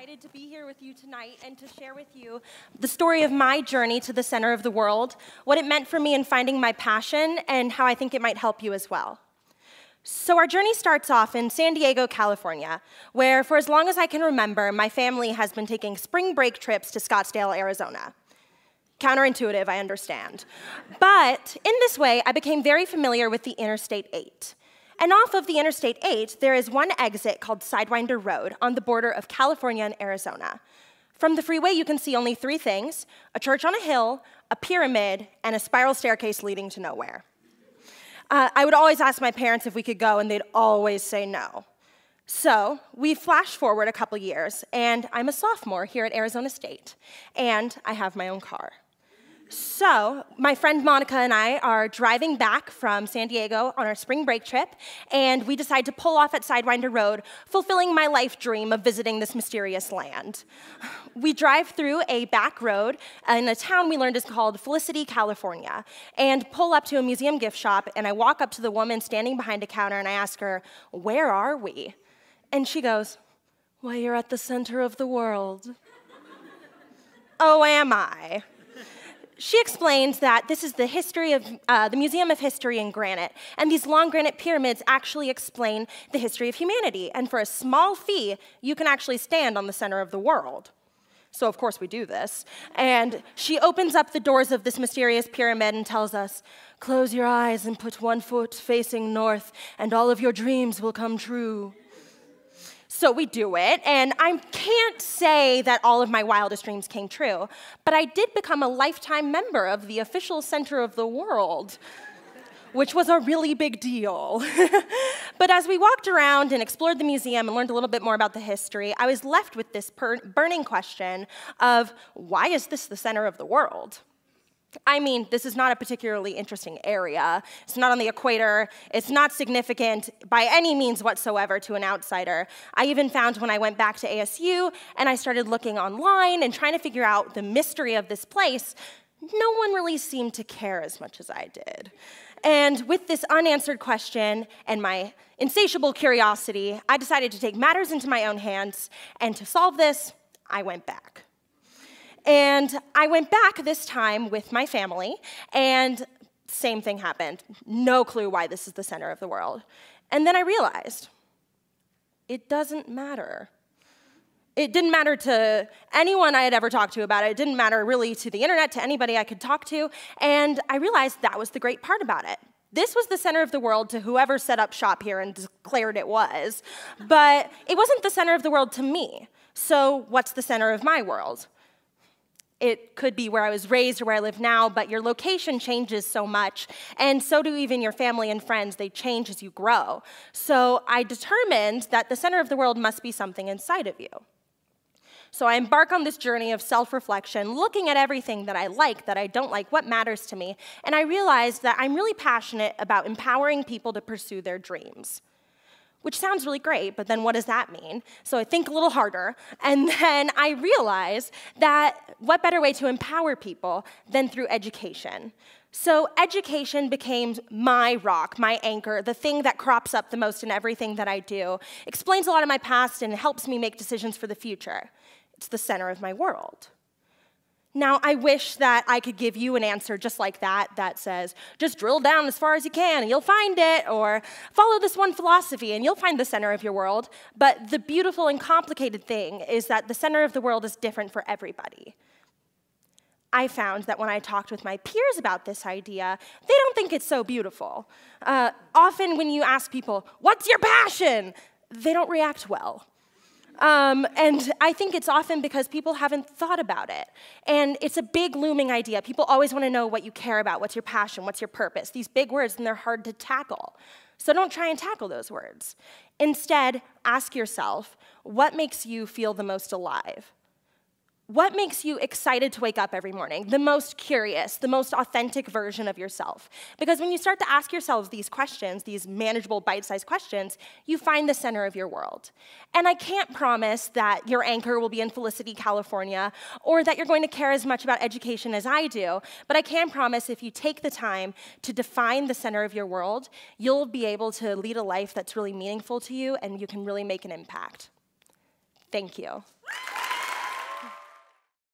excited to be here with you tonight and to share with you the story of my journey to the center of the world, what it meant for me in finding my passion, and how I think it might help you as well. So our journey starts off in San Diego, California, where for as long as I can remember, my family has been taking spring break trips to Scottsdale, Arizona. Counterintuitive, I understand. But in this way, I became very familiar with the Interstate 8. And off of the Interstate 8, there is one exit called Sidewinder Road on the border of California and Arizona. From the freeway, you can see only three things: a church on a hill, a pyramid, and a spiral staircase leading to nowhere. I would always ask my parents if we could go, and they'd always say no. So we flash forward a couple years, and I'm a sophomore here at Arizona State, and I have my own car. So my friend Monica and I are driving back from San Diego on our spring break trip, and we decide to pull off at Sidewinder Road, fulfilling my life dream of visiting this mysterious land. We drive through a back road in a town we learned is called Felicity, California, and pull up to a museum gift shop, and I walk up to the woman standing behind a counter, and I ask her, "Where are we?" And she goes, "Why, you're at the center of the world." Oh, am I? She explains that this is the history of the Museum of History in Granite, and these long granite pyramids actually explain the history of humanity, and for a small fee, you can actually stand on the center of the world. So of course we do this, and she opens up the doors of this mysterious pyramid and tells us, "Close your eyes and put one foot facing north, and all of your dreams will come true." So we do it, and I can't say that all of my wildest dreams came true, but I did become a lifetime member of the official center of the world, which was a really big deal. But as we walked around and explored the museum and learned a little bit more about the history, I was left with this burning question of, why is this the center of the world? I mean, this is not a particularly interesting area. It's not on the equator. It's not significant by any means whatsoever to an outsider. I even found when I went back to ASU and I started looking online and trying to figure out the mystery of this place, no one really seemed to care as much as I did. And with this unanswered question and my insatiable curiosity, I decided to take matters into my own hands, and to solve this, I went back. And I went back this time with my family, and same thing happened. No clue why this is the center of the world. And then I realized, it doesn't matter. It didn't matter to anyone I had ever talked to about it. It didn't matter really to the internet, to anybody I could talk to. And I realized that was the great part about it. This was the center of the world to whoever set up shop here and declared it was. But it wasn't the center of the world to me. So what's the center of my world? It could be where I was raised or where I live now, but your location changes so much, and so do even your family and friends. They change as you grow. So I determined that the center of the world must be something inside of you. So I embark on this journey of self-reflection, looking at everything that I don't like, what matters to me, and I realized that I'm really passionate about empowering people to pursue their dreams. Which sounds really great, but then what does that mean? So I think a little harder, and then I realize that what better way to empower people than through education? So education became my rock, my anchor, the thing that crops up the most in everything that I do, explains a lot of my past, and helps me make decisions for the future. It's the center of my world. Now, I wish that I could give you an answer just like that, that says, just drill down as far as you can and you'll find it, or follow this one philosophy and you'll find the center of your world. But the beautiful and complicated thing is that the center of the world is different for everybody. I found that when I talked with my peers about this idea, they don't think it's so beautiful. Often when you ask people, "What's your passion?" they don't react well. And I think it's often because people haven't thought about it. And it's a big looming idea. People always want to know what you care about, what's your passion, what's your purpose. These big words, and they're hard to tackle. So don't try and tackle those words. Instead, ask yourself, what makes you feel the most alive? What makes you excited to wake up every morning? The most curious, the most authentic version of yourself. Because when you start to ask yourselves these questions, these manageable bite-sized questions, you find the center of your world. And I can't promise that your anchor will be in Felicity, California, or that you're going to care as much about education as I do, but I can promise if you take the time to define the center of your world, you'll be able to lead a life that's really meaningful to you, and you can really make an impact. Thank you.